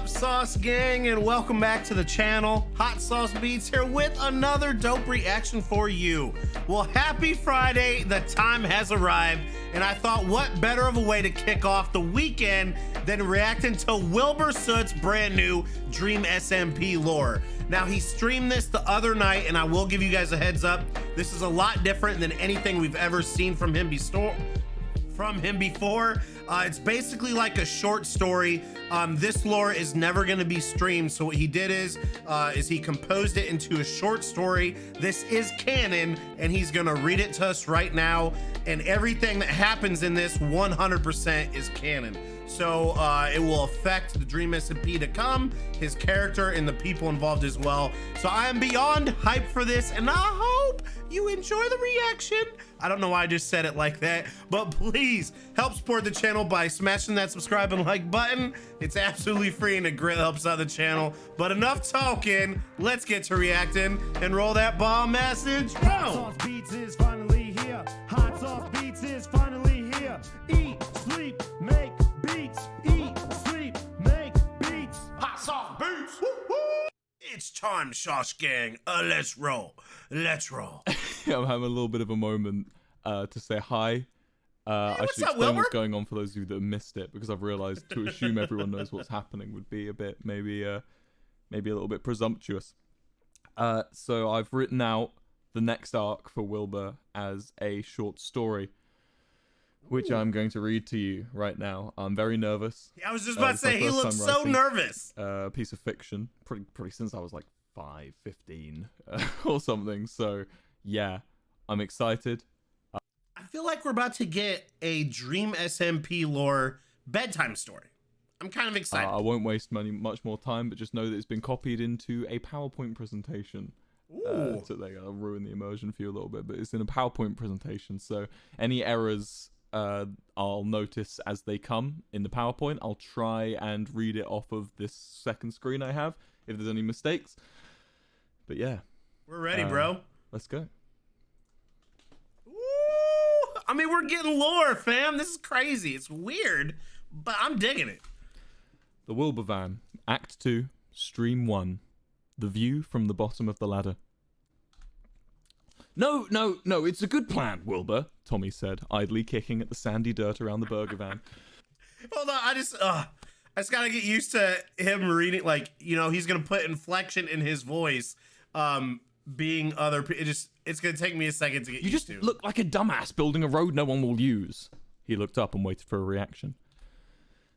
up, Sauce Gang, and welcome back to the channel. Hot Sauce Beats here with another dope reaction for you. Well, happy Friday. The time has arrived, and I thought what better of a way to kick off the weekend than reacting to WILBUR SOOT's brand new Dream SMP lore. Now, he streamed this the other night, and I will give you guys a heads up. This is a lot different than anything we've ever seen from him before. It's basically like a short story. This lore is never going to be streamed, so what he did is he composed it into a short story. This is canon, and he's going to read it to us right now, and everything that happens in this 100% is canon. So it will affect the Dream SMP to come, his character, and the people involved as well. So I am beyond hyped for this, and I hope you enjoy the reaction. I don't know why I just said it like that, but please help support the channel by smashing that subscribe and like button. It's absolutely free and it greatly helps out the channel. But enough talking, let's get to reacting and roll that ball message. Hot Sauce Beats is finally here. Hot Sauce Beats is finally here. Eat, sleep, make beats. Eat, sleep, make beats. Hot Sauce Beats. Woo-hoo. It's time, Sauce Gang. Let's roll. Let's roll. I'm having a little bit of a moment to say hi. I should explain what's going on for those of you that missed it, because I've realized to assume everyone knows what's happening would be a bit, maybe a little bit presumptuous. So I've written out the next arc for Wilbur as a short story, which I'm going to read to you right now. I'm very nervous. Yeah, I was just about to say, he looks so nervous. A piece of fiction, pretty since I was like 15 or something. So yeah, I'm excited. I feel like we're about to get a Dream SMP lore bedtime story. I'm kind of excited. I won't waste much more time, but just know that it's been copied into a PowerPoint presentation. So they're gonna ruin the immersion for you a little bit, but it's in a PowerPoint presentation. So any errors I'll notice as they come in the PowerPoint. I'll try and read it off of this second screen I have if there's any mistakes. But yeah, we're ready, bro. Let's go. Ooh, I mean, we're getting lore, fam. This is crazy. It's weird, but I'm digging it. The Wilbur Van, Act 2, Stream 1. The view from the bottom of the ladder. No, it's a good plan, Wilbur, Tommy said, idly kicking at the sandy dirt around the burger van. Hold on, I just gotta get used to him reading, like, you know, he's gonna put inflection in his voice, being other, it's gonna take me a second to get used to. You just look like a dumbass building a road no one will use. He looked up and waited for a reaction.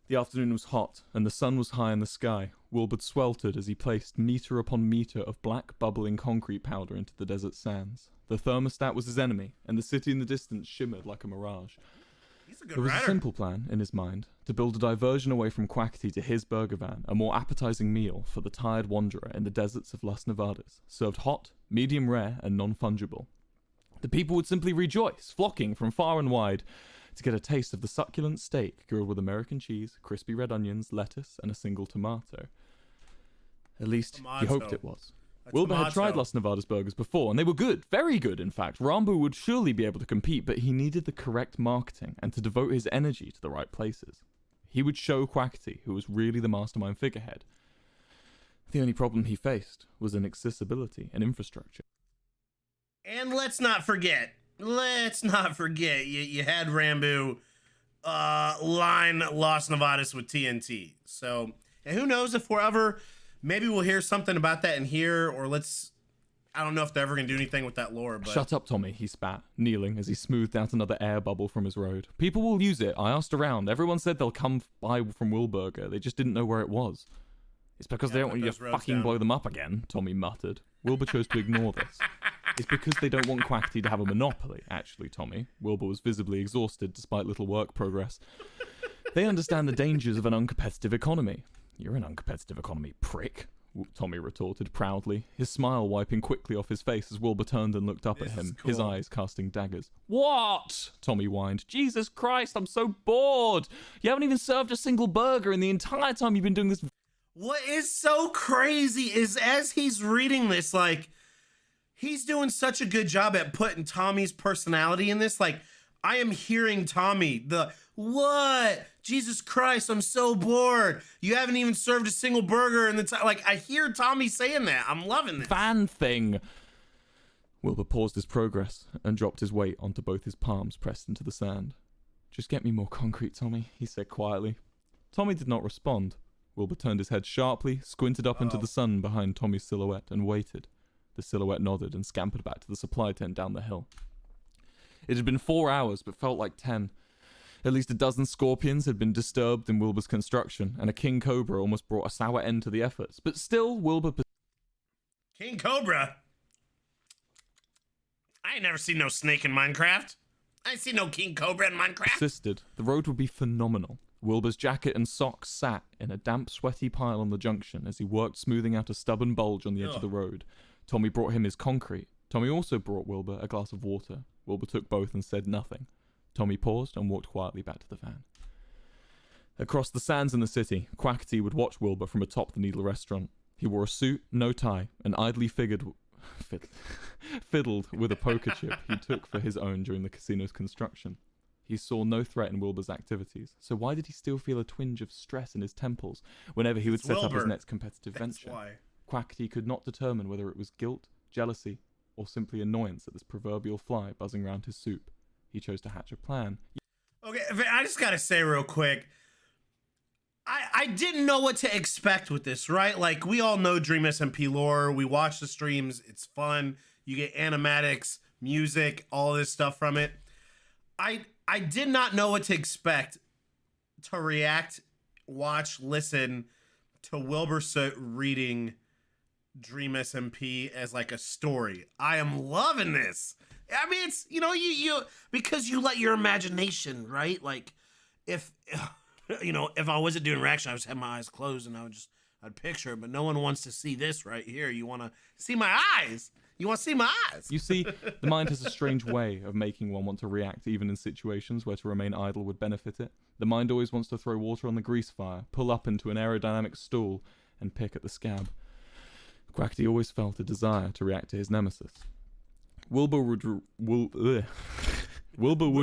The afternoon was hot, and the sun was high in the sky. Wilbur sweltered as he placed meter upon meter of black, bubbling concrete powder into the desert sands. The thermostat was his enemy, and the city in the distance shimmered like a mirage. He's a good There was writer. a simple plan in his mind, to build a diversion away from Quackity to his burger van, a more appetizing meal for the tired wanderer in the deserts of Las Nevadas, served hot, medium rare, and non-fungible. The people would simply rejoice, flocking from far and wide, to get a taste of the succulent steak grilled with American cheese, crispy red onions, lettuce, and a single tomato. At least, he hoped it was. Wilbur had tried Las Nevadas burgers before, and they were good, very good in fact. Rambo would surely be able to compete, but he needed the correct marketing and to devote his energy to the right places. He would show Quackity who was really the mastermind figurehead. The only problem he faced was inaccessibility and infrastructure. And let's not forget, you had Rambo line Las Nevadas with TNT. So, and who knows if we're ever, maybe we'll hear something about that in here, or I don't know if they're ever gonna do anything with that lore. But Shut up, Tommy, he spat, kneeling as he smoothed out another air bubble from his road. People will use it. I asked around. Everyone said they'll come by from Wilburger. They just didn't know where it was. It's because they don't want you to fucking blow them up again, Tommy muttered. Wilbur chose to ignore this. It's because they don't want Quackity to have a monopoly, actually, Tommy. Wilbur was visibly exhausted despite little work progress. They understand the dangers of an uncompetitive economy. You're an uncompetitive economy, prick, Tommy retorted proudly, his smile wiping quickly off his face as Wilbur turned and looked up at him, his eyes casting daggers. What? Tommy whined. Jesus Christ, I'm so bored. You haven't even served a single burger in the entire time you've been doing this. What is so crazy is as he's reading this, like, he's doing such a good job at putting Tommy's personality in this. Like, I am hearing Tommy, what? Jesus Christ, I'm so bored. You haven't even served a single burger in the time. Like, I hear Tommy saying that. I'm loving this. Van thing. Wilbur paused his progress and dropped his weight onto both his palms pressed into the sand. Just get me more concrete, Tommy, he said quietly. Tommy did not respond. Wilbur turned his head sharply, squinted up into the sun behind Tommy's silhouette, and waited. The silhouette nodded and scampered back to the supply tent down the hill. It had been 4 hours, but felt like 10. At least a dozen scorpions had been disturbed in Wilbur's construction, and a king cobra almost brought a sour end to the efforts. But still, Wilbur... King Cobra? I ain't never seen no snake in Minecraft. I ain't seen no King Cobra in Minecraft. Persisted. The road would be phenomenal. Wilbur's jacket and socks sat in a damp, sweaty pile on the junction as he worked smoothing out a stubborn bulge on the edge of the road. Tommy brought him his concrete. Tommy also brought Wilbur a glass of water. Wilbur took both and said nothing. Tommy paused and walked quietly back to the van. Across the sands in the city, Quackity would watch Wilbur from atop the Needle restaurant. He wore a suit, no tie, and idly fiddled with a poker chip he took for his own during the casino's construction. He saw no threat in Wilbur's activities, so why did he still feel a twinge of stress in his temples whenever he would set up his next competitive venture? Why. Quackity could not determine whether it was guilt, jealousy, or simply annoyance at this proverbial fly buzzing round his soup. He chose to hatch a plan. Okay, I just gotta say real quick, I didn't know what to expect with this, right? Like, we all know Dream SMP lore. We watch the streams. It's fun. You get animatics, music, all of this stuff from it. I did not know what to expect to react, watch, listen to Wilbur Soot reading Dream SMP as like a story. I am loving this. I mean, it's, you know, you because you let your imagination, right? Like, if you know, if I wasn't doing reaction, I would have my eyes closed and I'd picture it, but no one wants to see this right here. You want to see my eyes. You want to see my eyes. You see, the mind has a strange way of making one want to react even in situations where to remain idle would benefit it. The mind always wants to throw water on the grease fire, pull up into an aerodynamic stool, and pick at the scab. Quackity always felt a desire to react to his nemesis. Wilbur would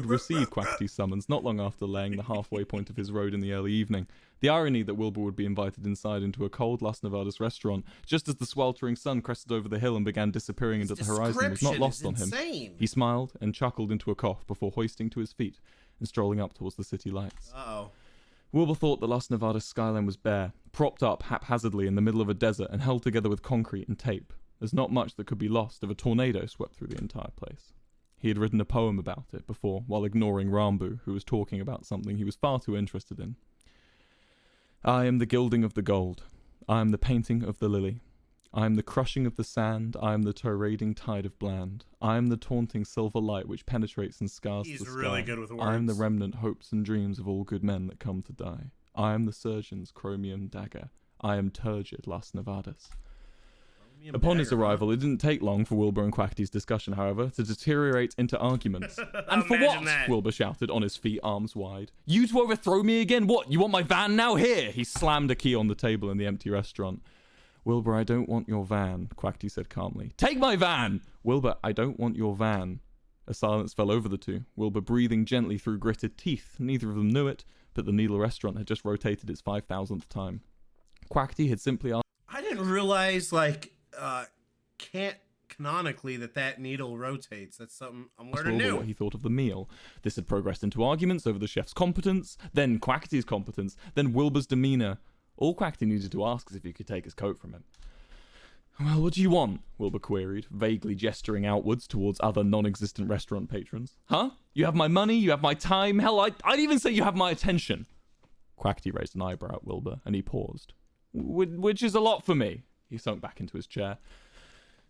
receive Quackity's summons not long after laying the halfway point of his road in the early evening. The irony that Wilbur would be invited inside into a cold Las Nevadas restaurant just as the sweltering sun crested over the hill and began disappearing into the horizon was not lost on him. He smiled and chuckled into a cough before hoisting to his feet and strolling up towards the city lights. Uh-oh. Wilbur thought the Las Nevadas skyline was bare, propped up haphazardly in the middle of a desert and held together with concrete and tape. There's not much that could be lost if a tornado swept through the entire place. He had written a poem about it before, while ignoring Rambu, who was talking about something he was far too interested in. I am the gilding of the gold. I am the painting of the lily. I am the crushing of the sand. I am the tirading tide of bland. I am the taunting silver light which penetrates and scars the sky. He's really good with words. I am the remnant hopes and dreams of all good men that come to die. I am the surgeon's chromium dagger. I am turgid Las Nevadas. Upon his arrival, it didn't take long for Wilbur and Quackity's discussion, however, to deteriorate into arguments. And for what? Wilbur shouted, on his feet, arms wide. You to overthrow me again? What? You want my van now? Here! He slammed a key on the table in the empty restaurant. Wilbur, I don't want your van, Quackity said calmly. Take my van! Wilbur, I don't want your van. A silence fell over the two, Wilbur breathing gently through gritted teeth. Neither of them knew it, but the Needle restaurant had just rotated its 5,000th time. Quackity had simply asked... I didn't realize, like, can't canonically that needle rotates. That's something I'm learning new. What he thought of the meal. This had progressed into arguments over the chef's competence, then Quackity's competence, then Wilbur's demeanor. All Quackity needed to ask is if he could take his coat from him. Well, what do you want? Wilbur queried, vaguely gesturing outwards towards other non-existent restaurant patrons. Huh? You have my money, you have my time, hell, I'd even say you have my attention. Quackity raised an eyebrow at Wilbur, and he paused. Which is a lot for me. He sunk back into his chair.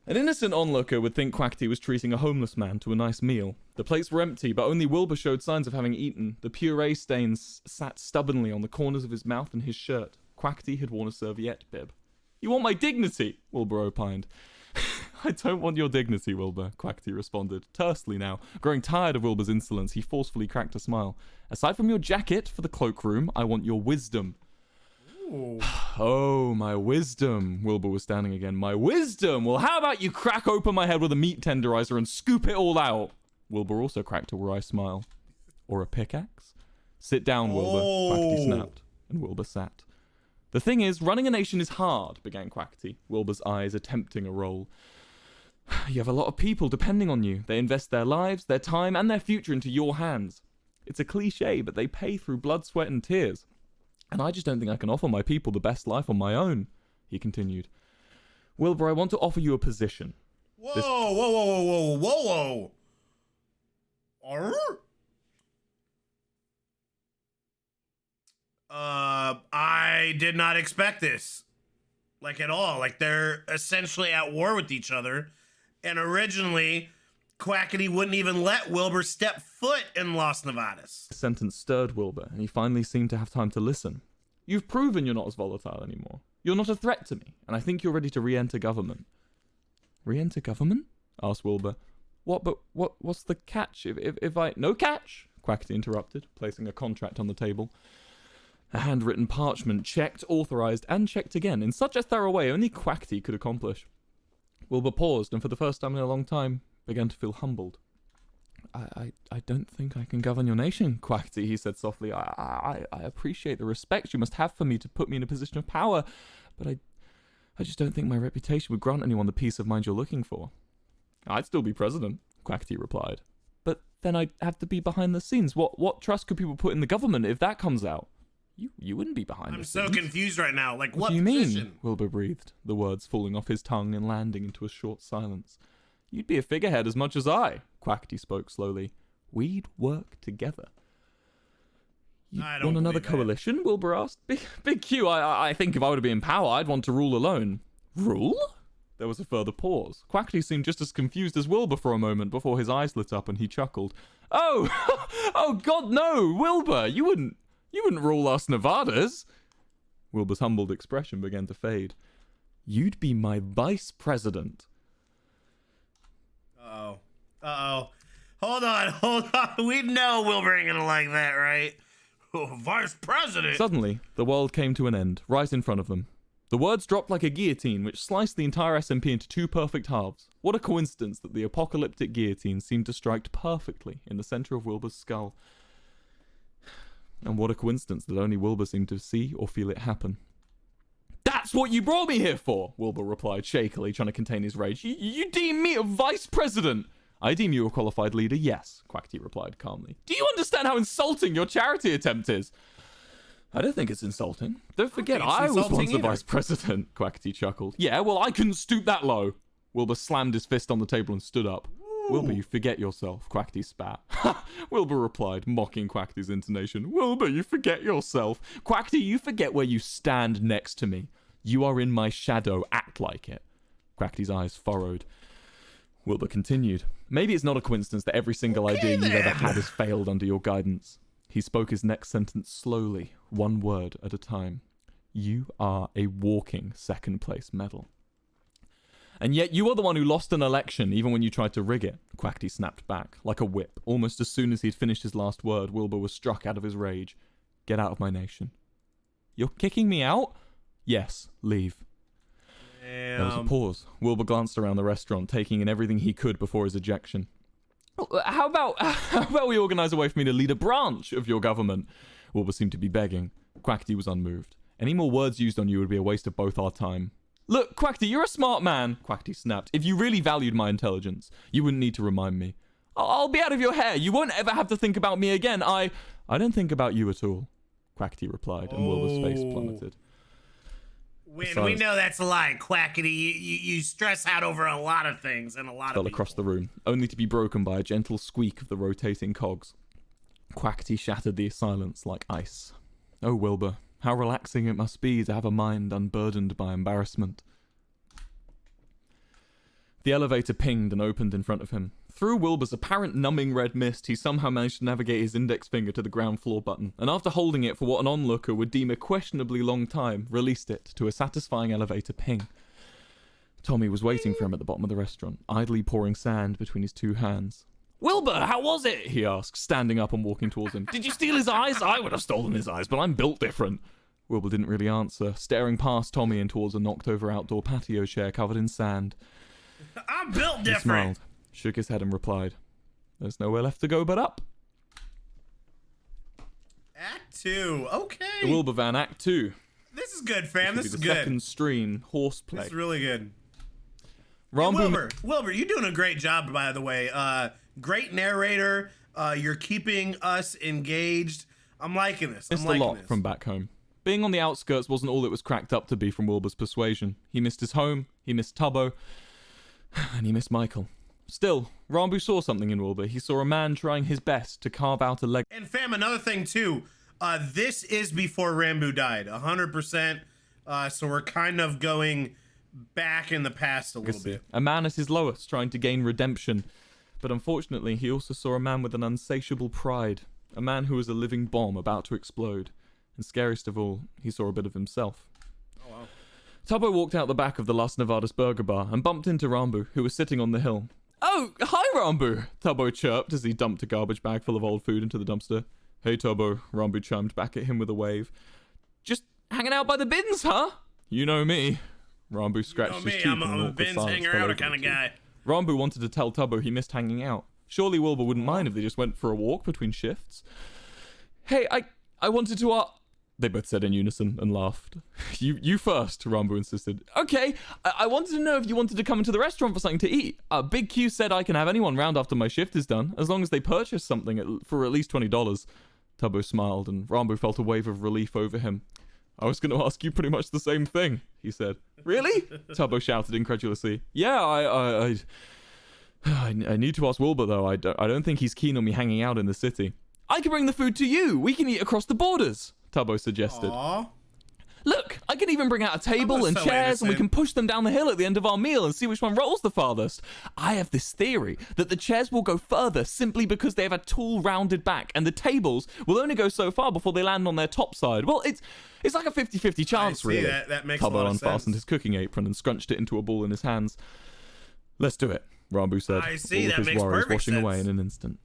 An innocent onlooker would think Quackity was treating a homeless man to a nice meal. The plates were empty, but only Wilbur showed signs of having eaten. The puree stains sat stubbornly on the corners of his mouth and his shirt. Quackity had worn a serviette bib. You want my dignity? Wilbur opined. I don't want your dignity, Wilbur, Quackity responded, tersely now. Growing tired of Wilbur's insolence, he forcefully cracked a smile. Aside from your jacket for the cloakroom, I want your wisdom. Ooh. Oh, my wisdom. Wilbur was standing again. My wisdom! Well, how about you crack open my head with a meat tenderizer and scoop it all out? Wilbur also cracked a wry smile. Or a pickaxe? Sit down, Wilbur, Quackity snapped, and Wilbur sat. The thing is, running a nation is hard, began Quackity, Wilbur's eyes attempting a roll. You have a lot of people depending on you. They invest their lives, their time, and their future into your hands. It's a cliche, but they pay through blood, sweat, and tears. And I just don't think I can offer my people the best life on my own, he continued. Wilbur, I want to offer you a position. Whoa, whoa, whoa, whoa, whoa, whoa, whoa. I did not expect this. Like, at all. Like, they're essentially at war with each other. And originally, Quackity wouldn't even let Wilbur step foot in Las Nevadas. The sentence stirred Wilbur, and he finally seemed to have time to listen. You've proven you're not as volatile anymore. You're not a threat to me, and I think you're ready to re-enter government. Re-enter government? Asked Wilbur. What's the catch? If I... No catch, Quackity interrupted, placing a contract on the table. A handwritten parchment, checked, authorized, and checked again, in such a thorough way only Quackity could accomplish. Wilbur paused, and for the first time in a long time, began to feel humbled. I don't think I can govern your nation, Quackity, he said softly. I appreciate the respect you must have for me to put me in a position of power, but I just don't think my reputation would grant anyone the peace of mind you're looking for. I'd still be president, Quackity replied. But then I'd have to be behind the scenes. What trust could people put in the government if that comes out? You wouldn't be behind the scenes. I'm so confused right now. Like, What do you position? mean? Wilbur breathed, the words falling off his tongue and landing into a short silence. You'd be a figurehead as much as I, Quackity spoke slowly. We'd work together. You want another coalition? Wilbur asked. Big Q, I think if I were to be in power, I'd want to rule alone. Rule? There was a further pause. Quackity seemed just as confused as Wilbur for a moment before his eyes lit up and he chuckled. Oh, oh God, no, Wilbur, you wouldn't rule Las Nevadas. Wilbur's humbled expression began to fade. You'd be my vice president. Uh-oh. Hold on. We know Wilbur ain't gonna like that, right? Oh, vice president! Suddenly, the world came to an end, right in front of them. The words dropped like a guillotine, which sliced the entire SMP into two perfect halves. What a coincidence that the apocalyptic guillotine seemed to strike perfectly in the center of Wilbur's skull. And what a coincidence that only Wilbur seemed to see or feel it happen. That's what you brought me here for, Wilbur replied shakily, trying to contain his rage. You deem me a vice president? I deem you a qualified leader, yes, Quackity replied calmly. Do you understand how insulting your charity attempt is? I don't think it's insulting. Don't forget, I was once the vice president, Quackity chuckled. Yeah, well, I couldn't stoop that low. Wilbur slammed his fist on the table and stood up. Wilbur, you forget yourself, Quackity spat. Ha! Wilbur replied, mocking Quackity's intonation. Wilbur, you forget yourself. Quackity, you forget where you stand next to me. You are in my shadow. Act like it. Quackity's eyes furrowed. Wilbur continued. Maybe it's not a coincidence that every single idea you've ever had has failed under your guidance. He spoke his next sentence slowly, one word at a time. You are a walking second-place medal. And yet you are the one who lost an election, even when you tried to rig it, Quackity snapped back, like a whip. Almost as soon as he'd finished his last word, Wilbur was struck out of his rage. Get out of my nation. You're kicking me out? Yes, leave. Damn. There was a pause. Wilbur glanced around the restaurant, taking in everything he could before his ejection. How about we organize a way for me to lead a branch of your government? Wilbur seemed to be begging. Quackity was unmoved. Any more words used on you would be a waste of both our time. Look, Quackity, you're a smart man, Quackity snapped. If you really valued my intelligence, you wouldn't need to remind me. I'll be out of your hair. You won't ever have to think about me again. I don't think about you at all, Quackity replied, and Wilbur's face plummeted. We know that's a lie, Quackity. You stress out over a lot of things and a lot of fell people. Across the room, only to be broken by a gentle squeak of the rotating cogs. Quackity shattered the silence like ice. Oh, Wilbur, how relaxing it must be to have a mind unburdened by embarrassment. The elevator pinged and opened in front of him. Through Wilbur's apparent numbing red mist, he somehow managed to navigate his index finger to the ground floor button, and after holding it for what an onlooker would deem a questionably long time, released it to a satisfying elevator ping. Tommy was waiting for him at the bottom of the restaurant, idly pouring sand between his two hands. Wilbur, how was it? He asked, standing up and walking towards him. Did you steal his eyes? I would have stolen his eyes, but I'm built different. Wilbur didn't really answer, staring past Tommy and towards a knocked-over outdoor patio chair covered in sand. I'm built different. He smiled, shook his head and replied, There's nowhere left to go but up. Act 2. Okay. The Wilbur van, Act 2. This is good, fam. This is the good. second stream horseplay. This is really good. Rambo. Wilbur, you're doing a great job, by the way. Great narrator. You're keeping us engaged. I'm liking this. Missed a lot from back home. Being on the outskirts wasn't all it was cracked up to be from Wilbur's persuasion. He missed his home, he missed Tubbo, and he missed Michael. Still, Rambo saw something in Wilbur. He saw a man trying his best to carve out a leg. And fam, another thing too. This is before Rambo died, 100%. So we're kind of going back in the past a little bit. A man at his lowest, trying to gain redemption. But unfortunately, he also saw a man with an insatiable pride. A man who was a living bomb about to explode. And scariest of all, he saw a bit of himself. Oh, wow. Tubbo walked out the back of the Las Nevadas burger bar and bumped into Rambo, who was sitting on the hill. "Oh, hi, Rambo," Tubbo chirped as he dumped a garbage bag full of old food into the dumpster. "Hey, Tubbo," Rambo chimed back at him with a wave. "Just hanging out by the bins, huh?" "You know me." Rambo scratched his cheek. I'm a bins hanger out kind of guy. Rambo wanted to tell Tubbo he missed hanging out. Surely Wilbur wouldn't mind if they just went for a walk between shifts. "Hey, I wanted to They both said in unison and laughed. You first," Rambo insisted. "Okay, I wanted to know if you wanted to come into the restaurant for something to eat. Big Q said I can have anyone round after my shift is done, as long as they purchase something for at least $20. Tubbo smiled, and Rambo felt a wave of relief over him. "I was going to ask you pretty much the same thing," he said. "Really?" Tubbo shouted incredulously. "Yeah, I need to ask Wilbur, though. I don't think he's keen on me hanging out in the city." "I can bring the food to you. We can eat across the borders," Tubbo suggested. Aww. "Look, I can even bring out a table and so chairs, and we innocent. can push them down the hill at the end of our meal and see which one rolls the farthest. I have this theory that the chairs will go further simply because they have a tall, rounded back, and the tables will only go so far before they land on their top side. Well, it's like a 50-50 chance, really." That makes a Tubbo lot of unfastened sense. his cooking apron and scrunched it into a ball in his hands. "Let's do it," Rambo said, I see, all that of his makes worries perfect washing away sense. in an instant.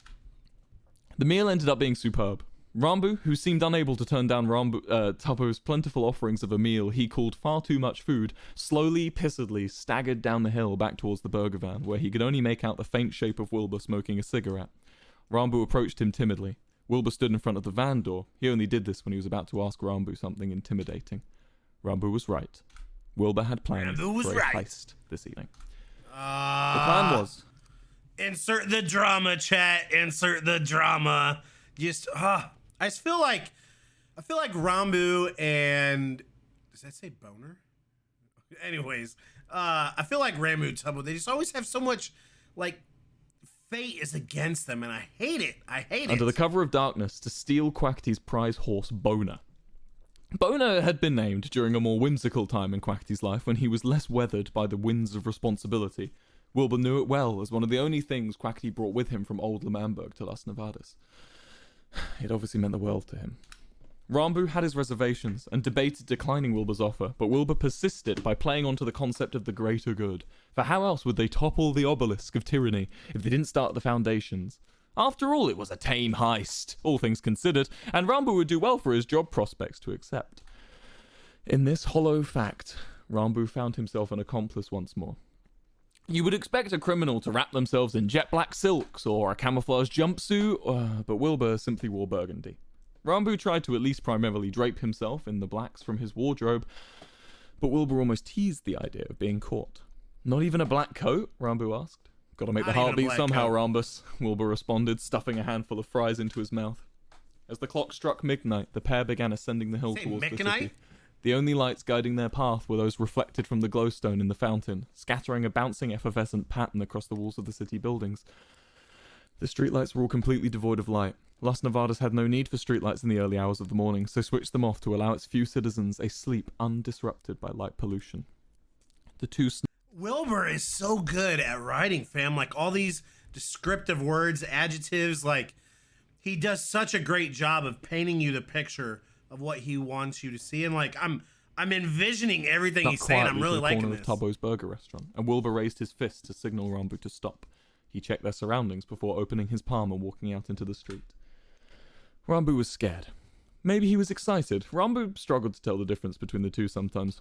The meal ended up being superb. Rambo, who seemed unable to turn down Tubbo's plentiful offerings of a meal he called far too much food, slowly, pissedly staggered down the hill back towards the burger van, where he could only make out the faint shape of Wilbur smoking a cigarette. Rambo approached him timidly. Wilbur stood in front of the van door. He only did this when he was about to ask Rambo something intimidating. Rambo was right. Wilbur had planned for a heist this evening. The plan was... Insert the drama, chat. Insert the drama. I just feel like Rambo and does that say boner? Anyways, I feel like Rambo and Tubbo, they just always have so much like fate is against them, and I hate it. Under the cover of darkness to steal Quackity's prize horse, Boner. Boner had been named during a more whimsical time in Quackity's life when he was less weathered by the winds of responsibility. Wilbur knew it well as one of the only things Quackity brought with him from old Lemamberg to Las Nevadas. It obviously meant the world to him. Rambo had his reservations and debated declining Wilbur's offer, but Wilbur persisted by playing onto the concept of the greater good. For how else would they topple the obelisk of tyranny if they didn't start the foundations? After all, it was a tame heist, all things considered, and Rambo would do well for his job prospects to accept. In this hollow fact, Rambo found himself an accomplice once more. You would expect a criminal to wrap themselves in jet black silks or a camouflage jumpsuit, but Wilbur simply wore burgundy. Rambo tried to at least primarily drape himself in the blacks from his wardrobe, but Wilbur almost teased the idea of being caught. "Not even a black coat?" Rambo asked. "Gotta make the Not even a heartbeat black somehow, coat. Rambus," Wilbur responded, stuffing a handful of fries into his mouth. As the clock struck midnight, the pair began ascending the hill Say towards the midnight? city. The only lights guiding their path were those reflected from the glowstone in the fountain, scattering a bouncing effervescent pattern across the walls of the city buildings. The streetlights were all completely devoid of light. Las Nevadas had no need for streetlights in the early hours of the morning, so switched them off to allow its few citizens a sleep undisrupted by light pollution. The two Wilbur is so good at writing, fam. Like all these descriptive words, adjectives, like he does such a great job of painting you the picture of what he wants you to see. And like I'm envisioning everything he's saying. I'm really liking this. Tubbo's burger restaurant, and Wilbur raised his fist to signal Rambo to stop. He checked their surroundings before opening his palm and walking out into the street. Rambo was scared. Maybe he was excited. Rambo struggled to tell the difference between the two sometimes.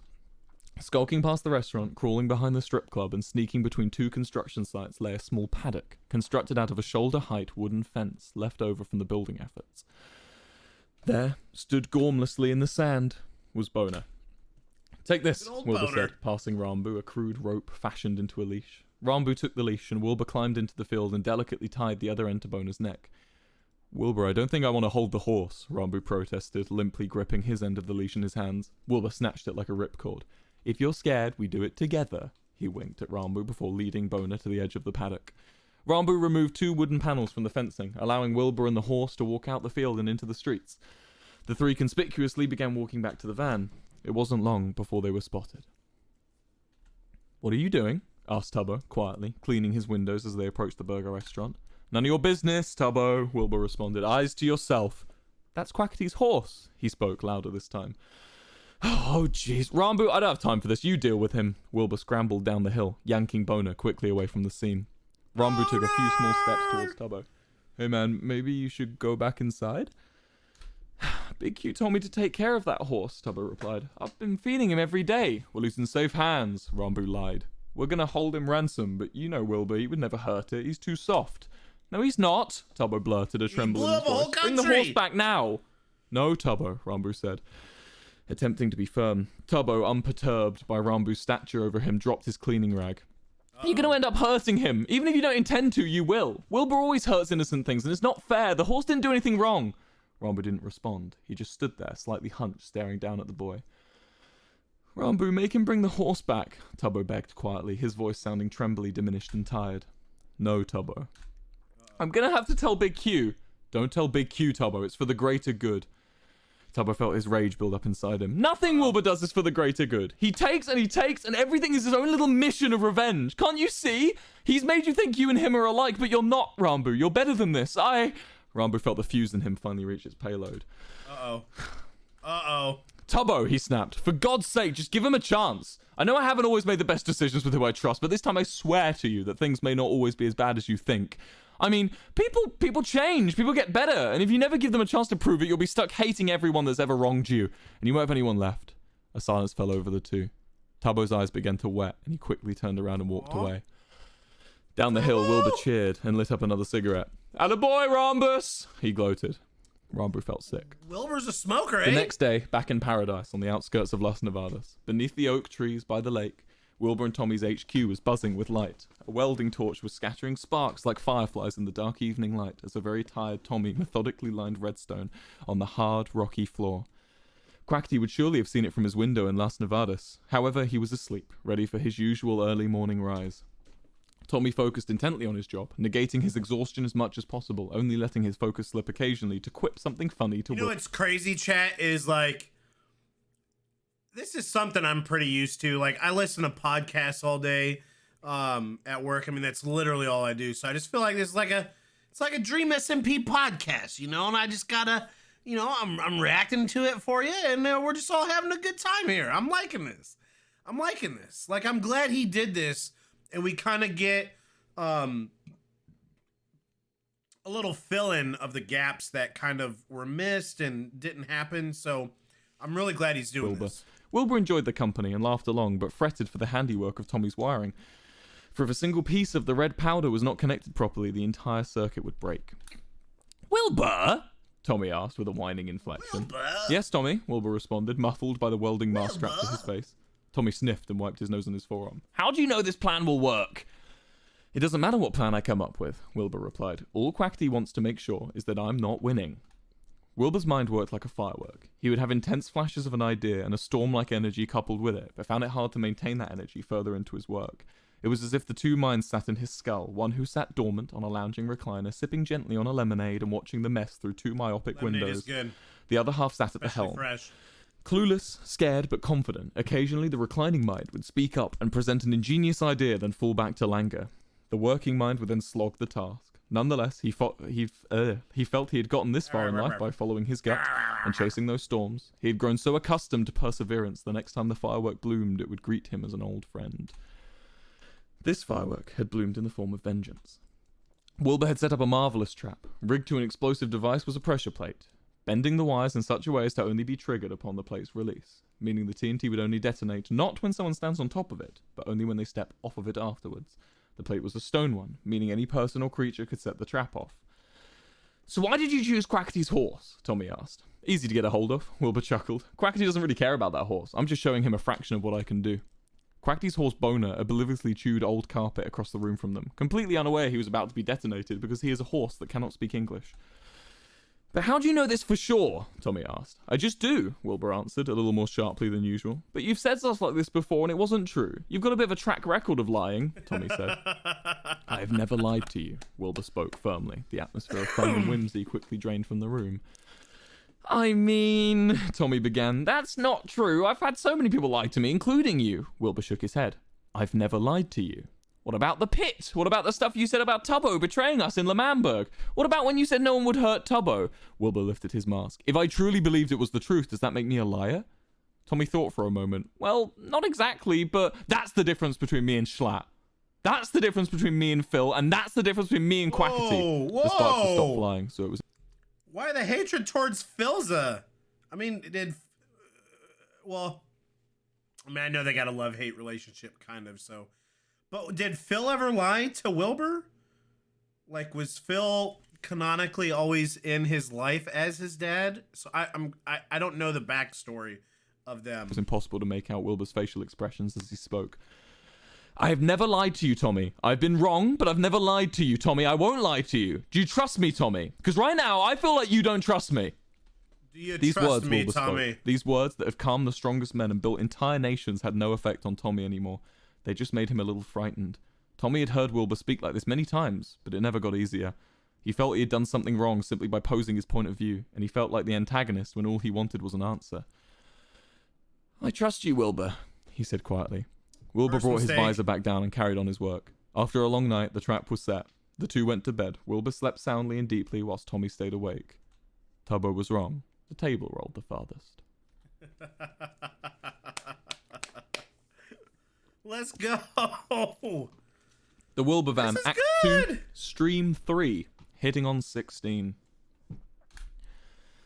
Skulking past the restaurant, crawling behind the strip club, and sneaking between two construction sites lay a small paddock, constructed out of a shoulder-height wooden fence left over from the building efforts. There, stood gormlessly in the sand, was Boner. Take this, Good old Wilbur Boner. said, passing Rambu a crude rope fashioned into a leash. Rambu took the leash, and Wilbur climbed into the field and delicately tied the other end to Boner's neck. Wilbur, I don't think I want to hold the horse, Rambu protested, limply gripping his end of the leash in his hands. Wilbur snatched it like a ripcord. If you're scared, we do it together, he winked at Rambu before leading Boner to the edge of the paddock. Rambu removed 2 wooden panels from the fencing, allowing Wilbur and the horse to walk out the field and into the streets. The 3 conspicuously began walking back to the van. It wasn't long before they were spotted. What are you doing? Asked Tubbo, quietly, cleaning his windows as they approached the burger restaurant. None of your business, Tubbo, Wilbur responded. Eyes to yourself. That's Quackity's horse, he spoke louder this time. Oh, jeez. Rambu, I don't have time for this. You deal with him. Wilbur scrambled down the hill, yanking Boner quickly away from the scene. Rambu took a few small steps towards Tubbo. Hey, man, maybe you should go back inside? Big Q told me to take care of that horse, Tubbo replied. I've been feeding him every day. Well, he's in safe hands, Rambu lied. We're going to hold him ransom, but you know Wilbur, he would never hurt it. He's too soft. No, he's not, Tubbo blurted, a tremble in his voice. Bring the horse back now. No, Tubbo, Rambu said, attempting to be firm. Tubbo, unperturbed by Rambu's stature over him, dropped his cleaning rag. You're going to end up hurting him. Even if you don't intend to, you will. Wilbur always hurts innocent things, and it's not fair. The horse didn't do anything wrong. Rambu didn't respond. He just stood there, slightly hunched, staring down at the boy. Rambu, make him bring the horse back, Tubbo begged quietly, his voice sounding trembly, diminished, and tired. No, Tubbo. I'm going to have to tell Big Q. Don't tell Big Q, Tubbo. It's for the greater good. Tubbo felt his rage build up inside him. Nothing Wilbur does is for the greater good. He takes, and everything is his own little mission of revenge. Can't you see? He's made you think you and him are alike, but you're not, Rambu. You're better than this. Rambu felt the fuse in him finally reach its payload. Uh-oh. Tubbo, he snapped. For God's sake, just give him a chance. I know I haven't always made the best decisions with who I trust, but this time I swear to you that things may not always be as bad as you think. I mean, people change, people get better, and if you never give them a chance to prove it, you'll be stuck hating everyone that's ever wronged you, and you won't have anyone left. A silence fell over the two. Tubbo's eyes began to wet, and he quickly turned around and walked away. Down the hill, Wilbur cheered and lit up another cigarette. Attaboy, Rhombus! He gloated. Rambu felt sick. Wilbur's a smoker, The next day, back in paradise on the outskirts of Las Nevadas, beneath the oak trees by the lake, Wilbur and Tommy's HQ was buzzing with light. A welding torch was scattering sparks like fireflies in the dark evening light as a very tired Tommy methodically lined redstone on the hard, rocky floor. Quackity would surely have seen it from his window in Las Nevadas. However, he was asleep, ready for his usual early morning rise. Tommy focused intently on his job, negating his exhaustion as much as possible, only letting his focus slip occasionally to quip something funny to You know what's crazy, chat, is like, this is something I'm pretty used to. Like, I listen to podcasts all day at work. I mean, that's literally all I do. So I just feel like this is like it's like a Dream SMP podcast, you know? And I just gotta, you know, I'm reacting to it for you, and we're just all having a good time here. I'm liking this. Like, I'm glad he did this, and we kind of get a little fill-in of the gaps that kind of were missed and didn't happen. So I'm really glad he's doing this. Wilbur enjoyed the company and laughed along, but fretted for the handiwork of Tommy's wiring. For if a single piece of the red powder was not connected properly, the entire circuit would break. Wilbur? Tommy asked with a whining inflection. Wilbur? Yes, Tommy, Wilbur responded, muffled by the welding mask strapped to his face. Tommy sniffed and wiped his nose on his forearm. How do you know this plan will work? It doesn't matter what plan I come up with, Wilbur replied. All Quackity wants to make sure is that I'm not winning. Wilbur's mind worked like a firework. He would have intense flashes of an idea and a storm-like energy coupled with it, but found it hard to maintain that energy further into his work. It was as if the two minds sat in his skull, one who sat dormant on a lounging recliner, sipping gently on a lemonade and watching the mess through two myopic windows. The other half sat at the helm. Fresh. Clueless, scared, but confident, occasionally the reclining mind would speak up and present an ingenious idea, then fall back to languor. The working mind would then slog the task. Nonetheless, he felt he had gotten this far in life by following his gut and chasing those storms. He had grown so accustomed to perseverance, the next time the firework bloomed, it would greet him as an old friend. This firework had bloomed in the form of vengeance. Wilbur had set up a marvelous trap. Rigged to an explosive device was a pressure plate, bending the wires in such a way as to only be triggered upon the plate's release, meaning the TNT would only detonate not when someone stands on top of it, but only when they step off of it afterwards. The plate was a stone one, meaning any person or creature could set the trap off. So why did you choose Quackity's horse? Tommy asked. Easy to get a hold of, Wilbur chuckled. Quackity doesn't really care about that horse. I'm just showing him a fraction of what I can do. Quackity's horse Boner obliviously chewed old carpet across the room from them, completely unaware he was about to be detonated because he is a horse that cannot speak English. But how do you know this for sure? Tommy asked. I just do, Wilbur answered, a little more sharply than usual. But you've said stuff like this before and it wasn't true. You've got a bit of a track record of lying, Tommy said. I've never lied to you, Wilbur spoke firmly. The atmosphere of fun and whimsy quickly drained from the room. I mean, Tommy began, that's not true. I've had so many people lie to me, including you. Wilbur shook his head. I've never lied to you. What about the pit? What about the stuff you said about Tubbo betraying us in Lamamberg? What about when you said no one would hurt Tubbo? Wilbur lifted his mask. If I truly believed it was the truth, does that make me a liar? Tommy thought for a moment. Well, not exactly, but that's the difference between me and Schlatt. That's the difference between me and Phil, and that's the difference between me and Quackity. Whoa. The sparks had stopped flying, so it was... Why the hatred towards Philza? I mean, well, I mean, I know they got a love-hate relationship, kind of, so... But did Phil ever lie to Wilbur? Like, was Phil canonically always in his life as his dad? So I don't know the backstory of them. It was impossible to make out Wilbur's facial expressions as he spoke. I have never lied to you, Tommy. I've been wrong, but I've never lied to you, Tommy. I won't lie to you. Do you trust me, Tommy? Because right now, I feel like you don't trust me. Do you These trust words, me, Wilbur Tommy? spoke. These words that have calmed the strongest men and built entire nations had no effect on Tommy anymore. They just made him a little frightened. Tommy had heard Wilbur speak like this many times, but it never got easier. He felt he had done something wrong simply by posing his point of view, and he felt like the antagonist when all he wanted was an answer. I trust you, Wilbur, he said quietly. Wilbur First brought mistake. his visor back down and carried on his work. After a long night, the trap was set. The two went to bed. Wilbur slept soundly and deeply whilst Tommy stayed awake. Tubbo was wrong. The table rolled the farthest. Let's go. The Wilbur Van, This is Act good. 2, Stream 3, hitting on 16.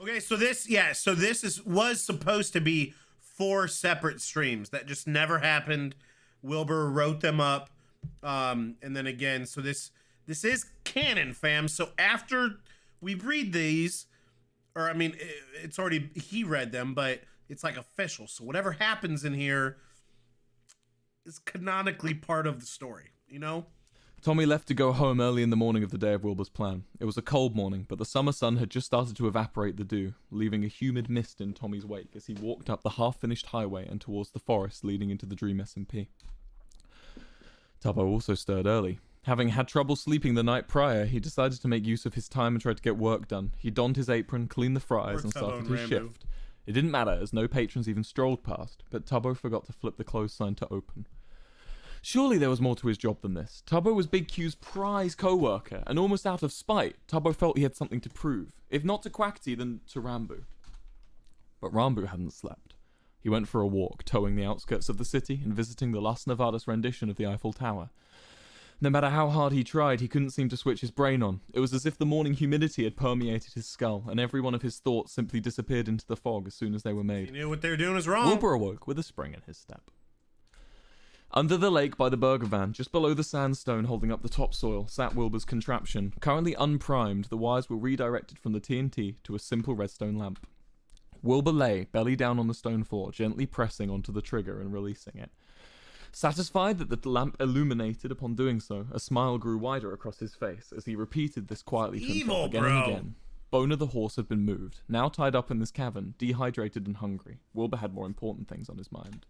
Okay, so this was supposed to be 4 separate streams that just never happened. Wilbur wrote them up, and then again, so this is canon, fam. So after we read these, or I mean, it's already, he read them, but it's like official. So whatever happens in here is canonically part of the story, you know? Tommy left to go home early in the morning of the day of Wilbur's plan. It was a cold morning, but the summer sun had just started to evaporate the dew, leaving a humid mist in Tommy's wake as he walked up the half-finished highway and towards the forest leading into the Dream SMP. Tubbo also stirred early. Having had trouble sleeping the night prior, he decided to make use of his time and try to get work done. He donned his apron, cleaned the fries, Poor and Tubbo started and his Rambo. shift. It didn't matter, as no patrons even strolled past, but Tubbo forgot to flip the close sign to open. Surely there was more to his job than this. Tubbo was Big Q's prize co-worker, and almost out of spite, Tubbo felt he had something to prove. If not to Quackity, then to Rambo. But Rambo hadn't slept. He went for a walk, towing the outskirts of the city and visiting the Las Nevadas rendition of the Eiffel Tower. No matter how hard he tried, he couldn't seem to switch his brain on. It was as if the morning humidity had permeated his skull, and every one of his thoughts simply disappeared into the fog as soon as they were made. He knew what they were doing was wrong. Wilbur awoke with a spring in his step. Under the lake by the burger van, just below the sandstone holding up the topsoil, sat Wilbur's contraption. Currently unprimed, the wires were redirected from the TNT to a simple redstone lamp. Wilbur lay, belly down on the stone floor, gently pressing onto the trigger and releasing it. Satisfied that the lamp illuminated upon doing so, a smile grew wider across his face as he repeated this quietly to himself Evil, again bro. and again. Boner the horse had been moved, now tied up in this cavern, dehydrated and hungry. Wilbur had more important things on his mind.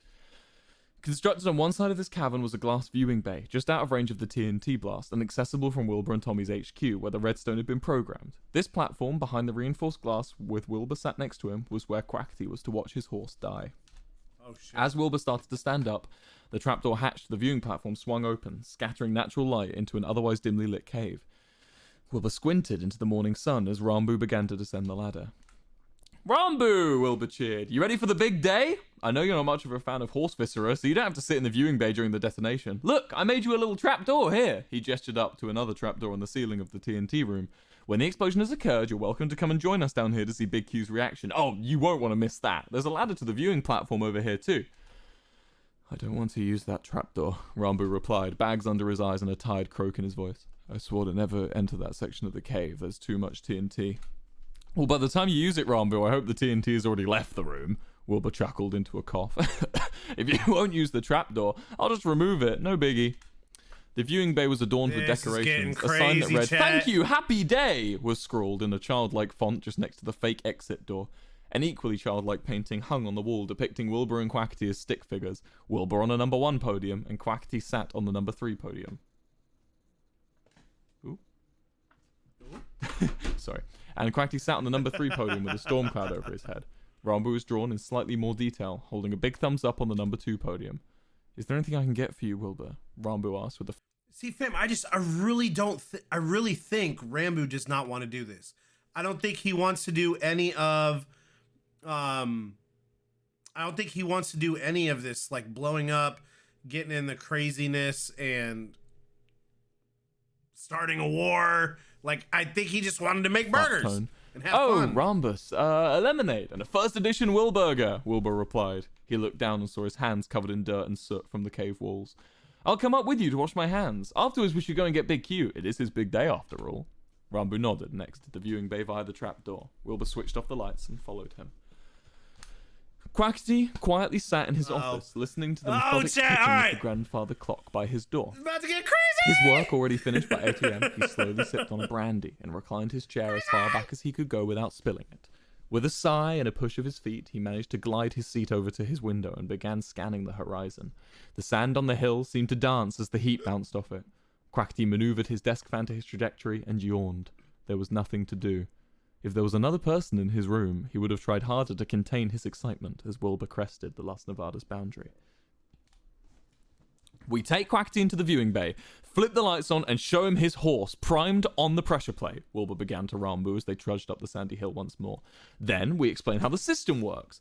Constructed on one side of this cavern was a glass viewing bay, just out of range of the TNT blast, and accessible from Wilbur and Tommy's HQ, where the redstone had been programmed. This platform, behind the reinforced glass, with Wilbur sat next to him, was where Quackity was to watch his horse die. Oh, shit. As Wilbur started to stand up, the trapdoor hatch to the viewing platform swung open, scattering natural light into an otherwise dimly lit cave. Wilbur squinted into the morning sun as Rambo began to descend the ladder. Rambo! Wilbur cheered. You ready for the big day? I know you're not much of a fan of horse viscera, so you don't have to sit in the viewing bay during the detonation. Look, I made you a little trapdoor here. He gestured up to another trapdoor on the ceiling of the TNT room. When the explosion has occurred, you're welcome to come and join us down here to see Big Q's reaction. Oh, you won't want to miss that. There's a ladder to the viewing platform over here too. I don't want to use that trapdoor, Rambo replied, bags under his eyes and a tired croak in his voice. I swore to never enter that section of the cave. There's too much TNT. Well, by the time you use it, Rambo, I hope the TNT has already left the room. Wilbur chuckled into a cough. If you won't use the trapdoor, I'll just remove it. No biggie. The viewing bay was adorned with decorations. A sign that read, "Thank you, happy day," was scrawled in a childlike font just next to the fake exit door. An equally childlike painting hung on the wall depicting Wilbur and Quackity as stick figures. Wilbur on a number 1 podium, and Quackity sat on the number 3 podium. Ooh. Sorry. And Quackity sat on the number 3 podium with a storm cloud over his head. Rambo was drawn in slightly more detail, holding a big thumbs up on the number 2 podium. "Is there anything I can get for you, Wilbur?" Rambo asked with a... See, fam, I really don't... I really think Rambo does not want to do this. I don't think he wants to do any of... I don't think he wants to do any of this, like blowing up, getting in the craziness, and starting a war. Like, I think he just wanted to make burgers and have fun. Rhombus, a lemonade and a first edition Wilburger, Wilbur replied. He looked down and saw his hands covered in dirt and soot from the cave walls. "I'll come up with you to wash my hands. Afterwards, we should go and get Big Q. It is his big day after all." Rambo nodded and exited the viewing bay via the trap door. Wilbur switched off the lights and followed him. Quackity quietly sat in his office, listening to the methodic ticking of the grandfather clock by his door. It's about to get crazy! His work already finished by 8 a.m., he slowly sipped on a brandy and reclined his chair as far back as he could go without spilling it. With a sigh and a push of his feet, he managed to glide his seat over to his window and began scanning the horizon. The sand on the hill seemed to dance as the heat bounced off it. Quackity maneuvered his desk fan to his trajectory and yawned. There was nothing to do. If there was another person in his room, he would have tried harder to contain his excitement as Wilbur crested the Las Nevadas boundary. We take Quackity into the viewing bay, flip the lights on, and show him his horse primed on the pressure plate, Wilbur began to Rambo as they trudged up the sandy hill once more. Then we explain how the system works.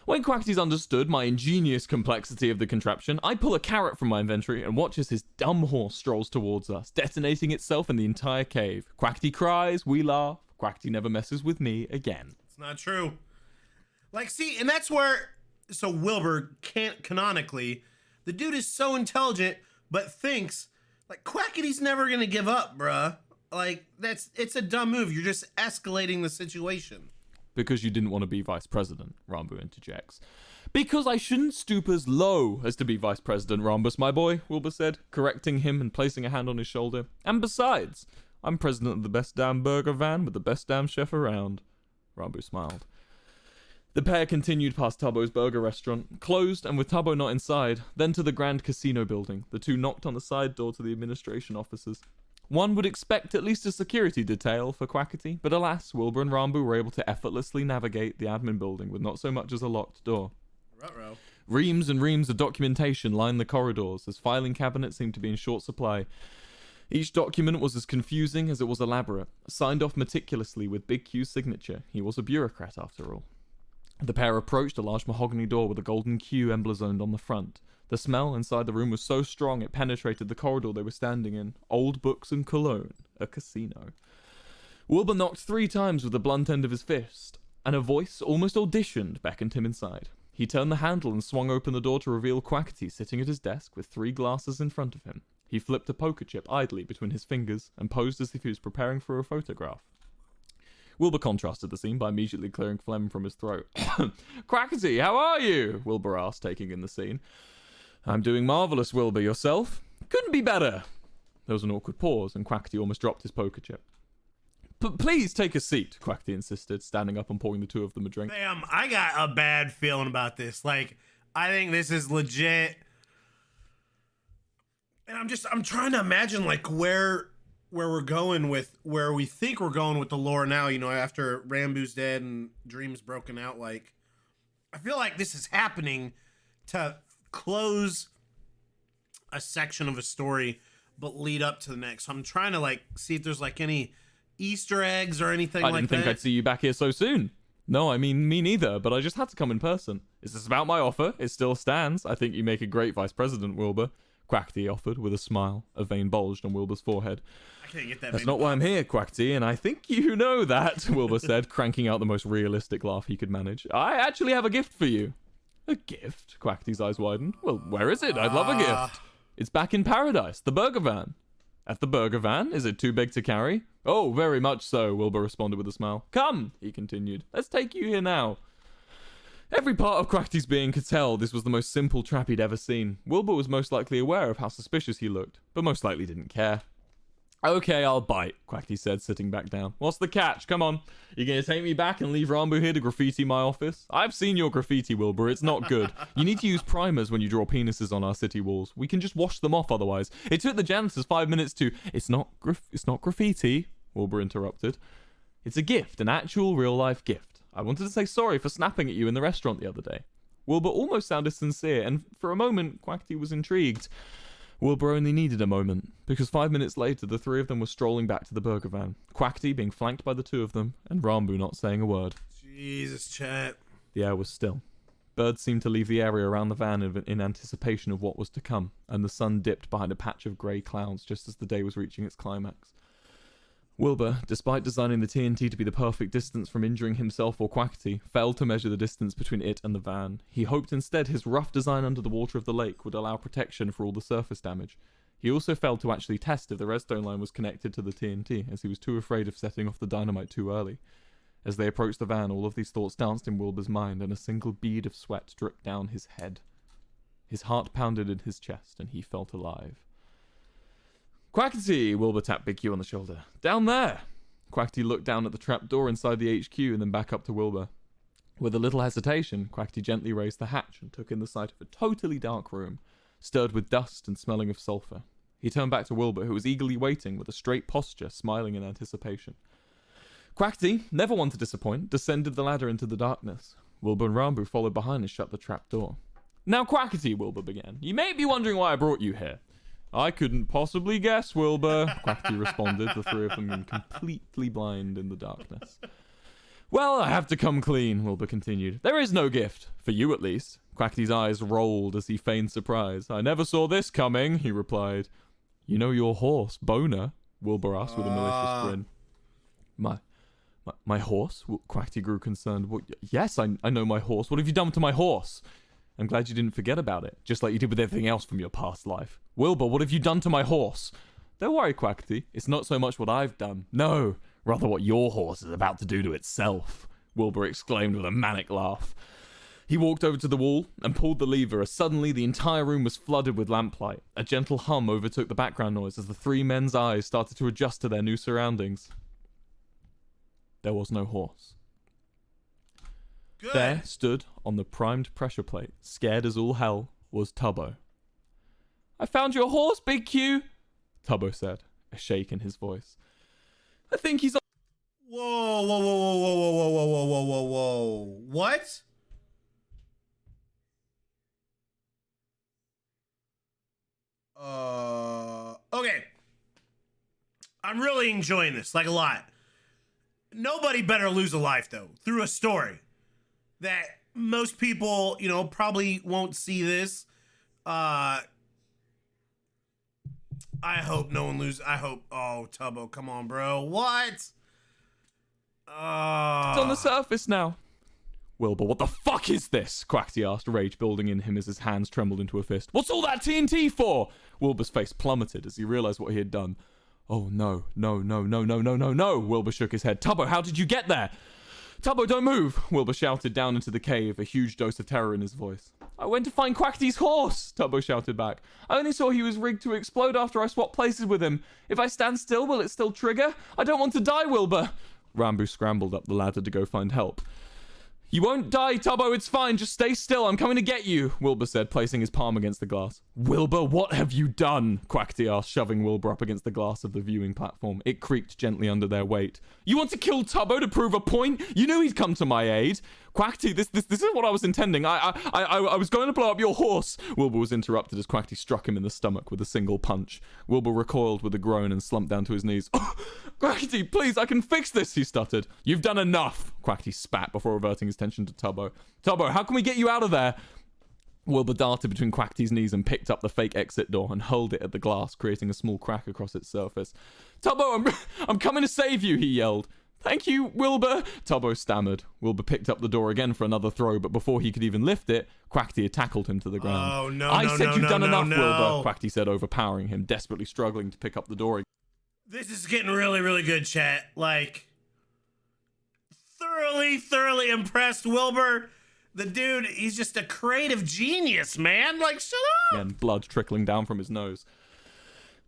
When Quackity's understood my ingenious complexity of the contraption, I pull a carrot from my inventory and watch as his dumb horse strolls towards us, detonating itself in the entire cave. Quackity cries, we laugh. Quackity never messes with me again. It's not true. Like, see, and that's where... So Wilbur can't canonically... The dude is so intelligent, but thinks, like, Quackity's never going to give up, bruh. Like, it's a dumb move. You're just escalating the situation. Because you didn't want to be vice president, Rambo interjects. "Because I shouldn't stoop as low as to be vice president, Rhombus, my boy," Wilbur said, correcting him and placing a hand on his shoulder. "And besides, I'm president of the best damn burger van with the best damn chef around." Rambo smiled. The pair continued past Tubbo's burger restaurant, closed and with Tubbo not inside, then to the Grand Casino building. The two knocked on the side door to the administration offices. One would expect at least a security detail for Quackity, but alas, Wilbur and Rambo were able to effortlessly navigate the admin building with not so much as a locked door. Ruh-roh. Reams and reams of documentation lined the corridors as filing cabinets seemed to be in short supply. Each document was as confusing as it was elaborate, signed off meticulously with Big Q's signature. He was a bureaucrat after all. The pair approached a large mahogany door with a golden Q emblazoned on the front. The smell inside the room was so strong it penetrated the corridor they were standing in. Old books and cologne. A casino. Wilbur knocked 3 times with the blunt end of his fist, and a voice, almost auditioned, beckoned him inside. He turned the handle and swung open the door to reveal Quackity sitting at his desk with 3 glasses in front of him. He flipped a poker chip idly between his fingers and posed as if he was preparing for a photograph. Wilbur contrasted the scene by immediately clearing phlegm from his throat. "Quackity, how are you?" Wilbur asked, taking in the scene. "I'm doing marvellous, Wilbur. Yourself?" "Couldn't be better." There was an awkward pause, and Quackity almost dropped his poker chip. Please take a seat," Quackity insisted, standing up and pouring the two of them a drink. Damn, I got a bad feeling about this. Like, I think this is legit. And I'm trying to imagine, like, where we're going with, where we think we're going with the lore now, you know, after Rambu's dead and Dream's broken out. Like, I feel like this is happening to close a section of a story, but lead up to the next. So I'm trying to, like, see if there's, like, any Easter eggs or anything like that. I didn't think I'd see you back here so soon. No, I mean, me neither, but I just had to come in person. Is this about my offer? It still stands. I think you make a great vice president, Wilbur. Quackity offered with a smile. A vein bulged on Wilbur's forehead. I can't get that. That's not why I'm here, Quackity, and I think you know that, Wilbur said, cranking out the most realistic laugh he could manage. I actually have a gift for you. A gift? Quackity's eyes widened. Well, where is it? I'd love a gift. It's back in paradise, the burger van. At the burger van? Is it too big to carry? Oh, very much so, Wilbur responded with a smile. Come, he continued. Let's take you here now. Every part of Quackity's being could tell this was the most simple trap he'd ever seen. Wilbur was most likely aware of how suspicious he looked, but most likely didn't care. Okay, I'll bite, Quackity said, sitting back down. What's the catch? Come on. You gonna take me back and leave Rambo here to graffiti my office? I've seen your graffiti, Wilbur. It's not good. You need to use primers when you draw penises on our city walls. We can just wash them off otherwise. It took the janitors 5 minutes to... It's not graffiti, Wilbur interrupted. It's a gift, an actual real-life gift. I wanted to say sorry for snapping at you in the restaurant the other day. Wilbur almost sounded sincere, and for a moment, Quackity was intrigued. Wilbur only needed a moment, because 5 minutes later, the three of them were strolling back to the burger van, Quackity being flanked by the two of them, and Rambo not saying a word. Jesus, chat. The air was still. Birds seemed to leave the area around the van in anticipation of what was to come, and the sun dipped behind a patch of grey clouds just as the day was reaching its climax. Wilbur, despite designing the TNT to be the perfect distance from injuring himself or Quackity, failed to measure the distance between it and the van. He hoped instead his rough design under the water of the lake would allow protection for all the surface damage. He also failed to actually test if the redstone line was connected to the TNT, as he was too afraid of setting off the dynamite too early. As they approached the van, all of these thoughts danced in Wilbur's mind, and a single bead of sweat dripped down his head. His heart pounded in his chest, and he felt alive. Quackity! Wilbur tapped Big Q on the shoulder. Down there! Quackity looked down at the trapdoor inside the HQ and then back up to Wilbur. With a little hesitation, Quackity gently raised the hatch and took in the sight of a totally dark room, stirred with dust and smelling of sulfur. He turned back to Wilbur, who was eagerly waiting with a straight posture, smiling in anticipation. Quackity, never one to disappoint, descended the ladder into the darkness. Wilbur and Rambo followed behind and shut the trapdoor. Now, Quackity, Wilbur began, you may be wondering why I brought you here. I couldn't possibly guess, Wilbur, Quackity responded, the three of them being completely blind in the darkness. Well, I have to come clean, Wilbur continued. There is no gift, for you at least. Quackity's eyes rolled as he feigned surprise. I never saw this coming, he replied. You know your horse, Boner? Wilbur asked with a malicious grin. My horse? Quackity grew concerned. Well, yes, I know my horse. What have you done to my horse? I'm glad you didn't forget about it, just like you did with everything else from your past life. Wilbur, what have you done to my horse? Don't worry, Quackity. It's not so much what I've done. No, rather what your horse is about to do to itself, Wilbur exclaimed with a manic laugh. He walked over to the wall and pulled the lever as suddenly the entire room was flooded with lamplight. A gentle hum overtook the background noise as the three men's eyes started to adjust to their new surroundings. There was no horse. Good. There stood on the primed pressure plate, scared as all hell, was Tubbo. I found your horse, Big Q, Tubbo said, a shake in his voice. I think he's on... Whoa, whoa, whoa, whoa, whoa, whoa, whoa, whoa, whoa, whoa, whoa. What? Okay. I'm really enjoying this, like a lot. Nobody better lose a life, though, through a story that most people, you know, probably won't see this. I hope no one loses. I hope. Oh, Tubbo, come on, bro. What? It's on the surface now. Wilbur, what the fuck is this? Quackity asked, rage building in him as his hands trembled into a fist. What's all that TNT for? Wilbur's face plummeted as he realized what he had done. Oh, no, no, no, no, no, no, no, no. Wilbur shook his head. Tubbo, how did you get there? Tubbo, don't move, Wilbur shouted down into the cave, a huge dose of terror in his voice. I went to find Quackity's horse, Tubbo shouted back. I only saw he was rigged to explode after I swapped places with him. If I stand still, will it still trigger? I don't want to die, Wilbur. Rambo scrambled up the ladder to go find help. You won't die, Tubbo, it's fine, just stay still, I'm coming to get you, Wilbur said, placing his palm against the glass. Wilbur, what have you done? Quackity asked, shoving Wilbur up against the glass of the viewing platform. It creaked gently under their weight. You want to kill Tubbo to prove a point? You knew he'd come to my aid. Quackity, this isn't what I was intending. I was going to blow up your horse. Wilbur was interrupted as Quackity struck him in the stomach with a single punch. Wilbur recoiled with a groan and slumped down to his knees. Oh, Quackity, please, I can fix this, he stuttered. You've done enough, Quackity spat before reverting his attention to Tubbo. Tubbo, how can we get you out of there? Wilbur darted between Quackity's knees and picked up the fake exit door and hurled it at the glass, creating a small crack across its surface. Tubbo, I'm coming to save you, he yelled. Thank you, Wilbur, Tubbo stammered. Wilbur picked up the door again for another throw, but before he could even lift it, Quackity had tackled him to the ground. Oh, no, I said you've done enough, no. Wilbur, Quackity said, overpowering him, desperately struggling to pick up the door. This is getting really, really good, chat. Like, thoroughly impressed. Wilbur, the dude, he's just a creative genius, man. Like, shut up. Again, blood trickling down from his nose.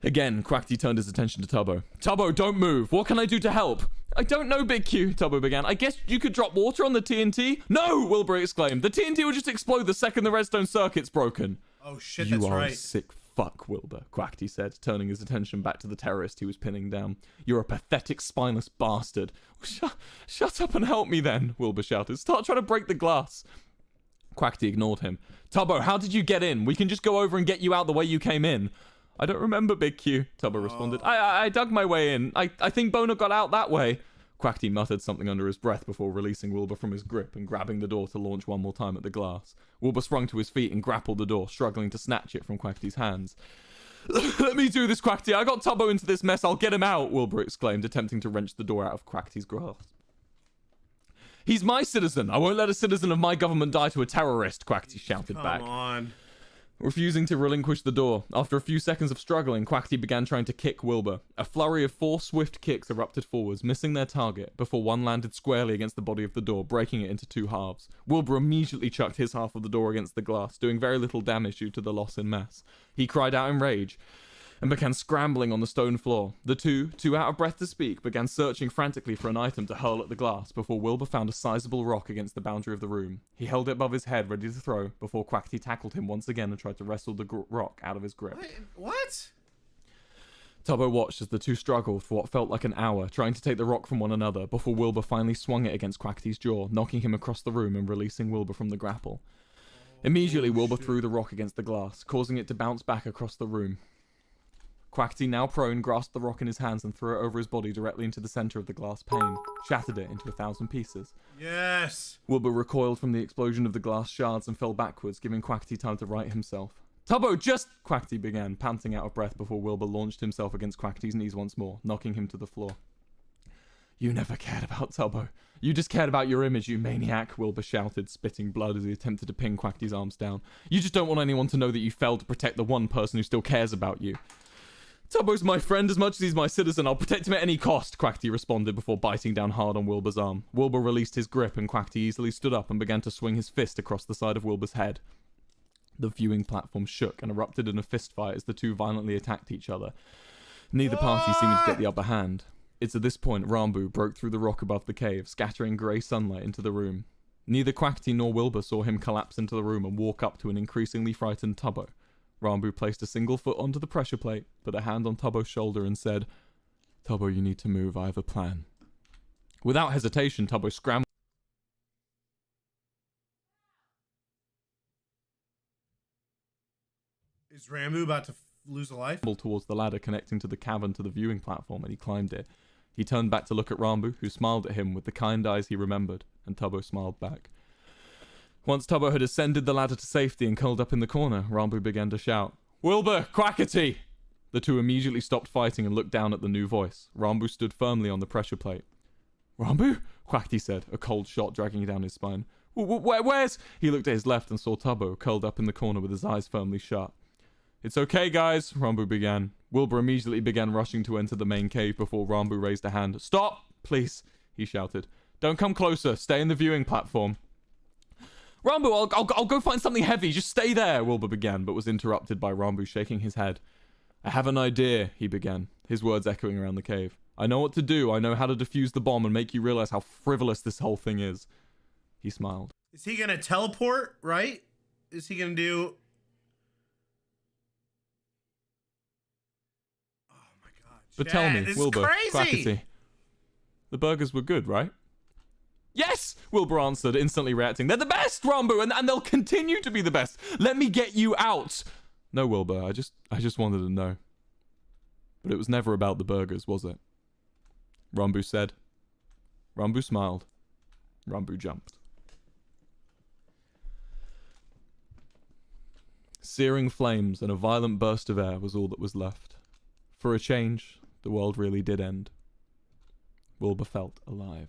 Again, Quackity turned his attention to Tubbo. Tubbo, don't move. What can I do to help? I don't know, Big Q, Tubbo began. I guess you could drop water on the TNT? No, Wilbur exclaimed. The TNT will just explode the second the redstone circuit's broken. Oh, shit, You that's are right. a sick fuck, Wilbur, Quackity said, turning his attention back to the terrorist he was pinning down. You're a pathetic, spineless bastard. Shut up and help me then, Wilbur shouted. Start trying to break the glass. Quackity ignored him. Tubbo, how did you get in? We can just go over and get you out the way you came in. I don't remember, Big Q, Tubbo responded. I dug my way in. I think Boner got out that way. Quackity muttered something under his breath before releasing Wilbur from his grip and grabbing the door to launch one more time at the glass. Wilbur sprung to his feet and grappled the door, struggling to snatch it from Quackity's hands. Let me do this, Quackity. I got Tubbo into this mess. I'll get him out, Wilbur exclaimed, attempting to wrench the door out of Quackity's grasp. He's my citizen. I won't let a citizen of my government die to a terrorist, Quackity shouted back. Come on. Refusing to relinquish the door, after a few seconds of struggling, Quackity began trying to kick Wilbur. A flurry of 4 swift kicks erupted forwards, missing their target, before one landed squarely against the body of the door, breaking it into 2 halves. Wilbur immediately chucked his half of the door against the glass, doing very little damage due to the loss in mass. He cried out in rage and began scrambling on the stone floor. The two, too out of breath to speak, began searching frantically for an item to hurl at the glass before Wilbur found a sizable rock against the boundary of the room. He held it above his head, ready to throw, before Quackity tackled him once again and tried to wrestle the rock out of his grip. Wait, what? Tubbo watched as the two struggled for what felt like an hour, trying to take the rock from one another, before Wilbur finally swung it against Quackity's jaw, knocking him across the room and releasing Wilbur from the grapple. Immediately, Wilbur threw the rock against the glass, causing it to bounce back across the room. Quackity, now prone, grasped the rock in his hands and threw it over his body directly into the center of the glass pane, shattered it into 1,000 pieces. Yes. Wilbur recoiled from the explosion of the glass shards and fell backwards, giving Quackity time to right himself. Tubbo, just... Quackity began, panting out of breath before Wilbur launched himself against Quackity's knees once more, knocking him to the floor. You never cared about Tubbo. You just cared about your image, you maniac, Wilbur shouted, spitting blood as he attempted to pin Quackity's arms down. You just don't want anyone to know that you failed to protect the one person who still cares about you. Tubbo's my friend as much as he's my citizen. I'll protect him at any cost, Quackity responded before biting down hard on Wilbur's arm. Wilbur released his grip and Quackity easily stood up and began to swing his fist across the side of Wilbur's head. The viewing platform shook and erupted in a fistfight as the two violently attacked each other. Neither party seeming to get the upper hand. It's at this point Rambu broke through the rock above the cave, scattering grey sunlight into the room. Neither Quackity nor Wilbur saw him collapse into the room and walk up to an increasingly frightened Tubbo. Rambu placed a single foot onto the pressure plate, put a hand on Tubbo's shoulder and said, Tubbo, you need to move. I have a plan. Without hesitation, Tubbo scrambled. Is Rambu about to lose a life? Towards the ladder connecting to the cavern to the viewing platform, and he climbed it. He turned back to look at Rambu, who smiled at him with the kind eyes he remembered, and Tubbo smiled back. Once Tubbo had ascended the ladder to safety and curled up in the corner, Rambu began to shout, Wilbur, Quackity! The two immediately stopped fighting and looked down at the new voice. Rambu stood firmly on the pressure plate. Rambu? Quackity said, a cold shot dragging down his spine. Where's... He looked at his left and saw Tubbo, curled up in the corner with his eyes firmly shut. It's okay, guys, Rambu began. Wilbur immediately began rushing to enter the main cave before Rambu raised a hand. Stop, please, he shouted. Don't come closer. Stay in the viewing platform. Rambu, I'll go find something heavy. Just stay there, Wilbur began, but was interrupted by Rambu shaking his head. I have an idea, he began, his words echoing around the cave. I know what to do. I know how to defuse the bomb and make you realize how frivolous this whole thing is. He smiled. Is he gonna teleport, right? Is he gonna do... Oh my god. But tell me, this Wilbur, is crazy. Quackity, the burgers were good, right? Yes, Wilbur answered, instantly reacting. They're the best, Rambu, and they'll continue to be the best. Let me get you out. No, Wilbur, I just wanted to know. But it was never about the burgers, was it? Rambu said. Rambu smiled. Rambu jumped. Searing flames and a violent burst of air was all that was left. For a change, the world really did end. Wilbur felt alive.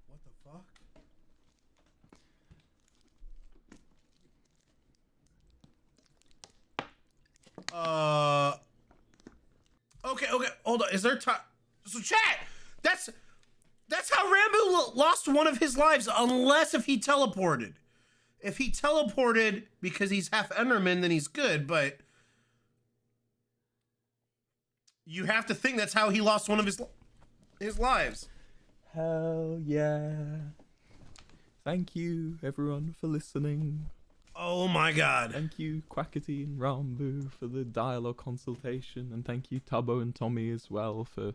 What the fuck? Okay, hold on. Is there time? So chat, that's how Rambo lost one of his lives, unless if he teleported. If he teleported because he's half Enderman, then he's good, but you have to think that's how he lost one of his lives. Hell yeah. Thank you, everyone, for listening. Oh my god. Thank you, Quackity and Rambu, for the dialogue consultation, and thank you, Tubbo and Tommy, as well, for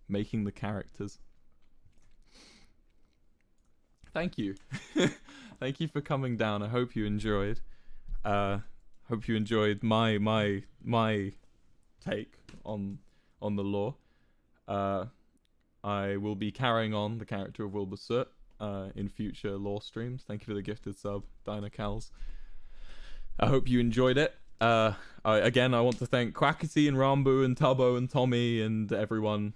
making the characters. Thank you. Thank you for coming down. I hope you enjoyed. Hope you enjoyed my take on the lore. I will be carrying on the character of WILBUR SOOT in future lore streams. Thank you for the gifted sub, Dynacals. I hope you enjoyed it. Again, I want to thank Quackity and Rambu and Tubbo and Tommy and everyone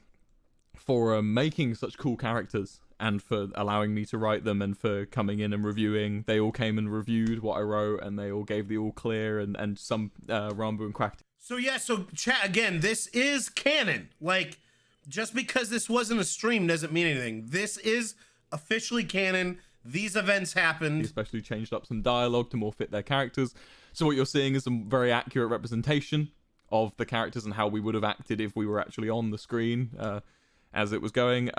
for making such cool characters and for allowing me to write them and for coming in and reviewing. They all came and reviewed what I wrote and they all gave the all clear and some Rambu and Quackity. So yeah, so chat, again, this is canon. Like, just because this wasn't a stream doesn't mean anything. This is officially canon. These events happened. He especially changed up some dialogue to more fit their characters. So what you're seeing is a very accurate representation of the characters and how we would have acted if we were actually on the screen as it was going.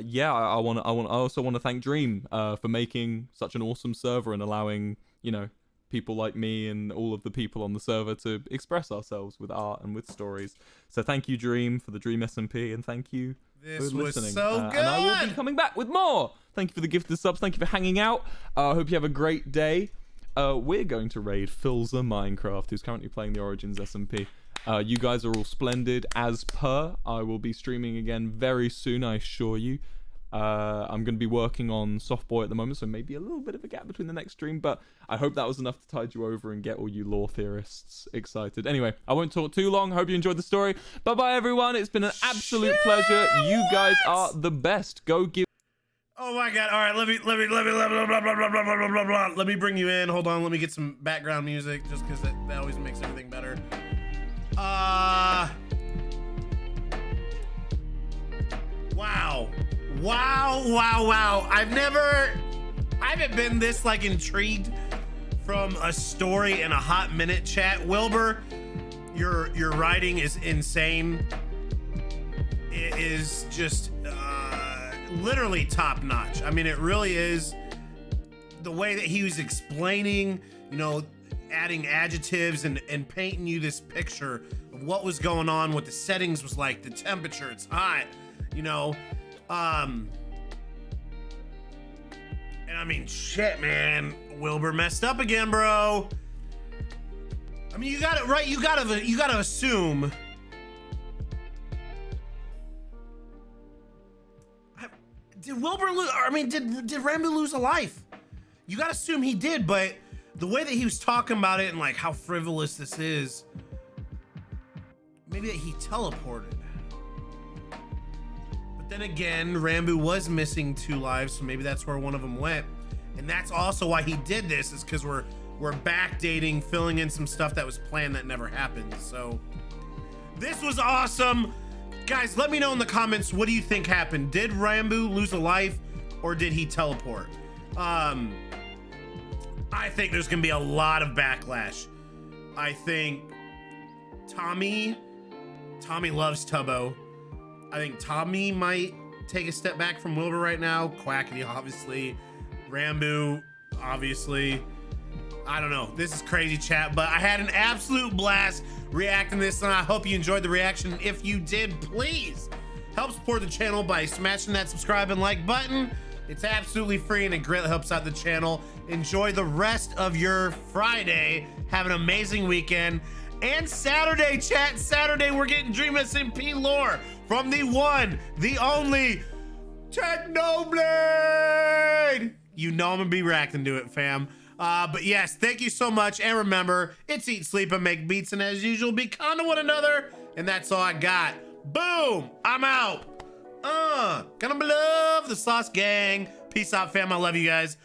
Yeah, I also want to thank Dream for making such an awesome server and allowing, you know, people like me and all of the people on the server to express ourselves with art and with stories. So thank you, Dream, for the Dream SMP, and thank you This for was listening. so good. And I will be coming back with more. Thank you for the gifted subs. Thank you for hanging out. I hope you have a great day. We're going to raid Philza Minecraft, who's currently playing the Origins SMP. You guys are all splendid as per. I will be streaming again very soon, I assure you. I'm going to be working on Softboy at the moment, so maybe a little bit of a gap between the next stream, but I hope that was enough to tide you over and get all you lore theorists excited. Anyway, I won't talk too long. Hope you enjoyed the story. Bye-bye, everyone. It's been an absolute pleasure. You guys are the best. Go give... Oh my god. All right, let me bring you in. Hold on, let me get some background music just because that always makes everything better. Wow. I haven't been this like intrigued from a story in a hot minute, chat. Wilbur, your writing is insane. It is just literally top notch. I mean, it really is. The way that he was explaining, you know, adding adjectives and painting you this picture of what was going on, what the settings was like, the temperature, it's hot, you know. And I mean, shit, man, Wilbur messed up again, bro. I mean, you got it right. You gotta assume. Did Wilbur lose? I mean, did Rambo lose a life? You gotta assume he did, but the way that he was talking about it and like how frivolous this is, maybe that he teleported. Then again, Rambo was missing 2 lives, so maybe that's where one of them went. And that's also why he did this, is because we're backdating, filling in some stuff that was planned that never happened. So this was awesome. Guys, let me know in the comments, what do you think happened? Did Rambo lose a life or did he teleport? I think there's gonna be a lot of backlash. I think Tommy loves Tubbo. I think Tommy might take a step back from Wilbur right now. Quackity, obviously. Rambo, obviously. I don't know. This is crazy, chat, but I had an absolute blast reacting to this, and I hope you enjoyed the reaction. If you did, please help support the channel by smashing that subscribe and like button. It's absolutely free, and it greatly helps out the channel. Enjoy the rest of your Friday. Have an amazing weekend. And Saturday, chat. Saturday, we're getting Dream SMP lore from the one, the only Technoblade. You know I'm gonna be reacting to it, fam. But yes, thank you so much. And remember, it's eat, sleep, and make beats. And as usual, be kind to one another. And that's all I got. Boom, I'm out. Gonna love the sauce gang. Peace out, fam. I love you guys.